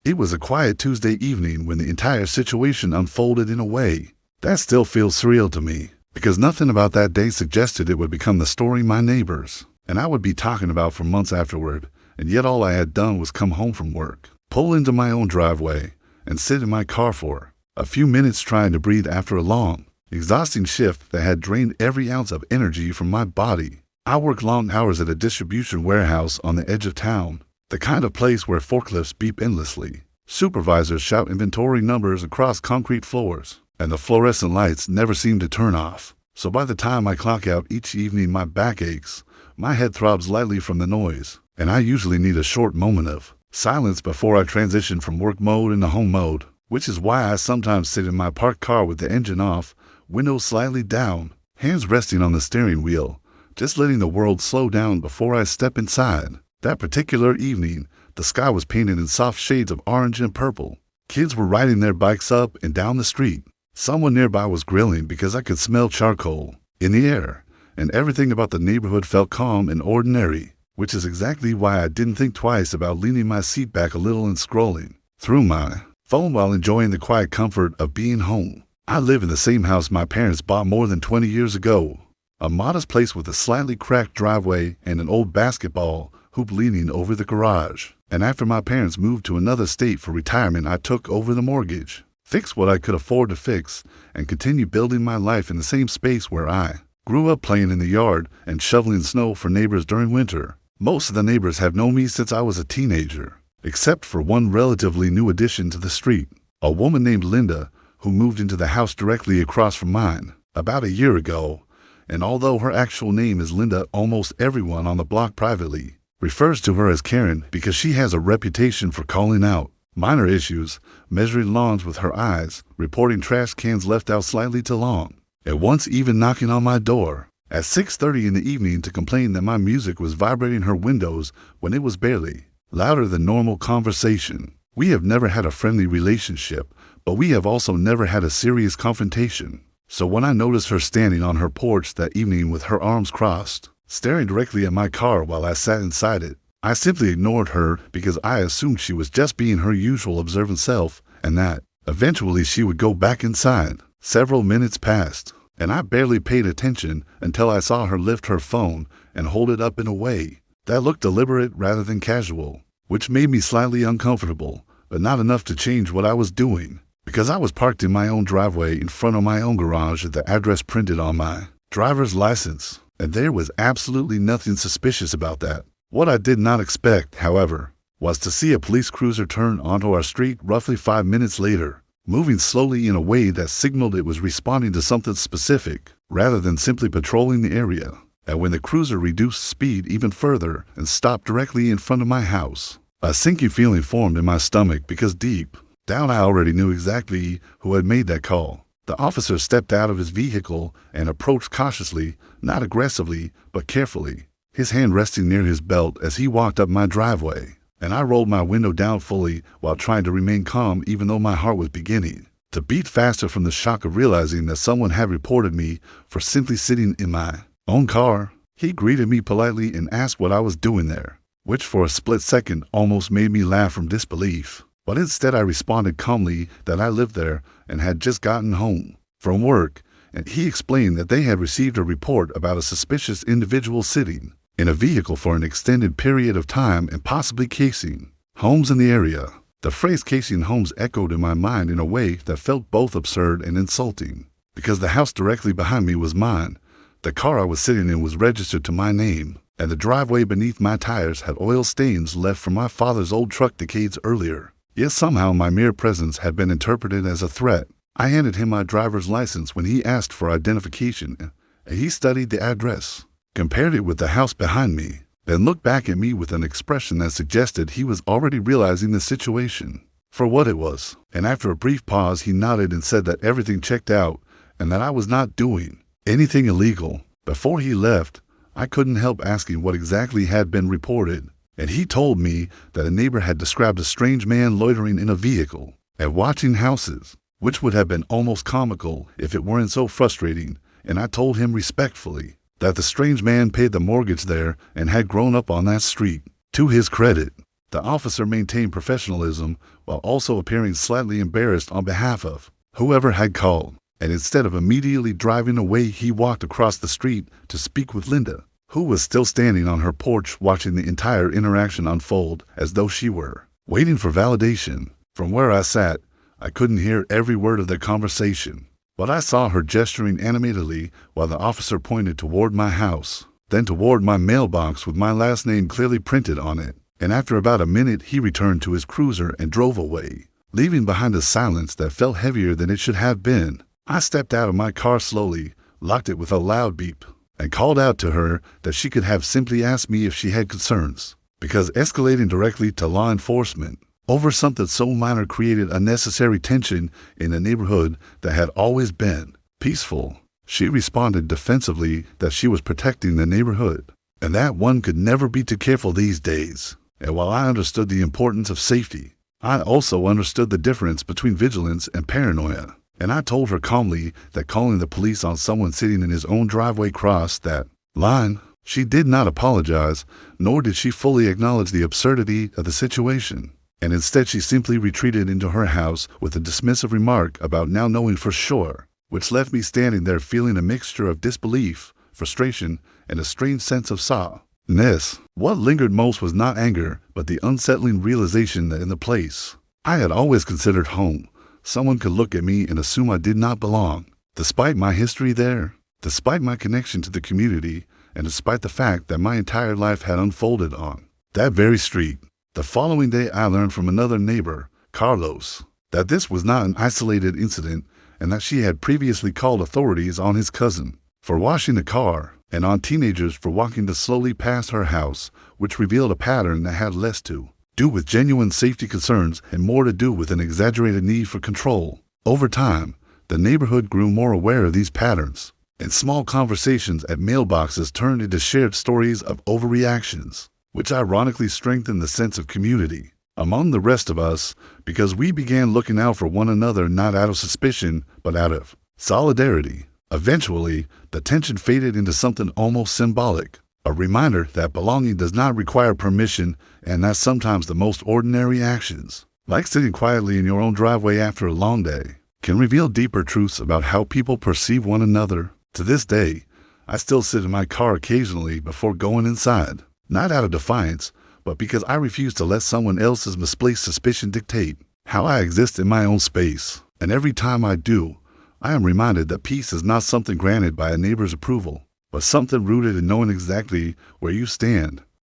It was a quiet Tuesday evening when the entire situation unfolded in a way that still feels surreal to me, because nothing about that day suggested it would become the story my neighbors and I would be talking about for months afterward, and yet all I had done was come home from work, pull into my own driveway, and sit in my car for a few minutes trying to breathe after a long, exhausting shift that had drained every ounce of energy from my body. I worked long hours at a distribution warehouse on the edge of town, the kind of place where forklifts beep endlessly, supervisors shout inventory numbers across concrete floors, and the fluorescent lights never seem to turn off. So by the time I clock out each evening, my back aches, my head throbs lightly from the noise, and I usually need a short moment of silence before I transition from work mode into home mode, which is why I sometimes sit in my parked car with the engine off, windows slightly down, hands resting on the steering wheel, just letting the world slow down before I step inside. That particular evening, the sky was painted in soft shades of orange and purple. Kids were riding their bikes up and down the street. Someone nearby was grilling because I could smell charcoal in the air, and everything about the neighborhood felt calm and ordinary, which is exactly why I didn't think twice about leaning my seat back a little and scrolling through my phone while enjoying the quiet comfort of being home. I live in the same house my parents bought more than 20 years ago, a modest place with a slightly cracked driveway and an old basketball hoop leaning over the garage. And after my parents moved to another state for retirement, I took over the mortgage, fixed what I could afford to fix, and continued building my life in the same space where I grew up, playing in the yard and shoveling snow for neighbors during winter. Most of the neighbors have known me since I was a teenager, except for one relatively new addition to the street, a woman named Linda, who moved into the house directly across from mine about a year ago. And although her actual name is Linda, almost everyone on the block privately refers to her as Karen because she has a reputation for calling out minor issues, measuring lawns with her eyes, reporting trash cans left out slightly too long, and once even knocking on my door at 6:30 in the evening to complain that my music was vibrating her windows when it was barely louder than normal conversation. We have never had a friendly relationship, but we have also never had a serious confrontation. So when I noticed her standing on her porch that evening with her arms crossed, staring directly at my car while I sat inside it, I simply ignored her because I assumed she was just being her usual observant self and that eventually she would go back inside. Several minutes passed, and I barely paid attention until I saw her lift her phone and hold it up in a way that looked deliberate rather than casual, which made me slightly uncomfortable, but not enough to change what I was doing, because I was parked in my own driveway in front of my own garage at the address printed on my driver's license, and there was absolutely nothing suspicious about that. What I did not expect, however, was to see a police cruiser turn onto our street roughly 5 minutes later, moving slowly in a way that signaled it was responding to something specific, rather than simply patrolling the area. And when the cruiser reduced speed even further and stopped directly in front of my house, a sinking feeling formed in my stomach because deep down I already knew exactly who had made that call. The officer stepped out of his vehicle and approached cautiously, not aggressively, but carefully, his hand resting near his belt as he walked up my driveway. And I rolled my window down fully while trying to remain calm, even though my heart was beginning to beat faster from the shock of realizing that someone had reported me for simply sitting in my own car. He greeted me politely and asked what I was doing there, which for a split second almost made me laugh from disbelief. But instead I responded calmly that I lived there and had just gotten home from work, and he explained that they had received a report about a suspicious individual sitting in a vehicle for an extended period of time and possibly casing homes in the area. The phrase casing homes echoed in my mind in a way that felt both absurd and insulting, because the house directly behind me was mine, the car I was sitting in was registered to my name, and the driveway beneath my tires had oil stains left from my father's old truck decades earlier. Yet somehow my mere presence had been interpreted as a threat. I handed him my driver's license when he asked for identification, and he studied the address, compared it with the house behind me, then looked back at me with an expression that suggested he was already realizing the situation for what it was. And after a brief pause, he nodded and said that everything checked out and that I was not doing anything illegal. Before he left, I couldn't help asking what exactly had been reported, and he told me that a neighbor had described a strange man loitering in a vehicle and watching houses, which would have been almost comical if it weren't so frustrating. And I told him respectfully that the strange man paid the mortgage there and had grown up on that street. To his credit, The officer maintained professionalism while also appearing slightly embarrassed on behalf of whoever had called, and instead of immediately driving away, he walked across the street to speak with Linda, who was still standing on her porch watching the entire interaction unfold as though she were waiting for validation. From where I sat, I couldn't hear every word of their conversation, but I saw her gesturing animatedly while the officer pointed toward my house, then toward my mailbox with my last name clearly printed on it, and after about a minute he returned to his cruiser and drove away, leaving behind a silence that felt heavier than it should have been. I stepped out of my car slowly, locked it with a loud beep, and called out to her that she could have simply asked me if she had concerns, because escalating directly to law enforcement over something so minor created unnecessary tension in a neighborhood that had always been peaceful. She responded defensively that she was protecting the neighborhood, and that one could never be too careful these days. And while I understood the importance of safety, I also understood the difference between vigilance and paranoia. And I told her calmly that calling the police on someone sitting in his own driveway crossed that line. She did not apologize, nor did she fully acknowledge the absurdity of the situation. And instead she simply retreated into her house with a dismissive remark about now knowing for sure, which left me standing there feeling a mixture of disbelief, frustration, and a strange sense of sadness. What lingered most was not anger, but the unsettling realization that in the place I had always considered home, someone could look at me and assume I did not belong, despite my history there, despite my connection to the community, and despite the fact that my entire life had unfolded on that very street. The following day I learned from another neighbor, Carlos, that this was not an isolated incident and that she had previously called authorities on his cousin for washing the car and on teenagers for walking too slowly past her house, which revealed a pattern that had less to do with genuine safety concerns and more to do with an exaggerated need for control. Over time, the neighborhood grew more aware of these patterns, and small conversations at mailboxes turned into shared stories of overreactions, which ironically strengthened the sense of community among the rest of us because we began looking out for one another not out of suspicion but out of solidarity. Eventually, the tension faded into something almost symbolic, a reminder that belonging does not require permission and that sometimes the most ordinary actions, like sitting quietly in your own driveway after a long day, can reveal deeper truths about how people perceive one another. To this day, I still sit in my car occasionally before going inside, not out of defiance, but because I refuse to let someone else's misplaced suspicion dictate how I exist in my own space. And every time I do, I am reminded that peace is not something granted by a neighbor's approval, but something rooted in knowing exactly where you stand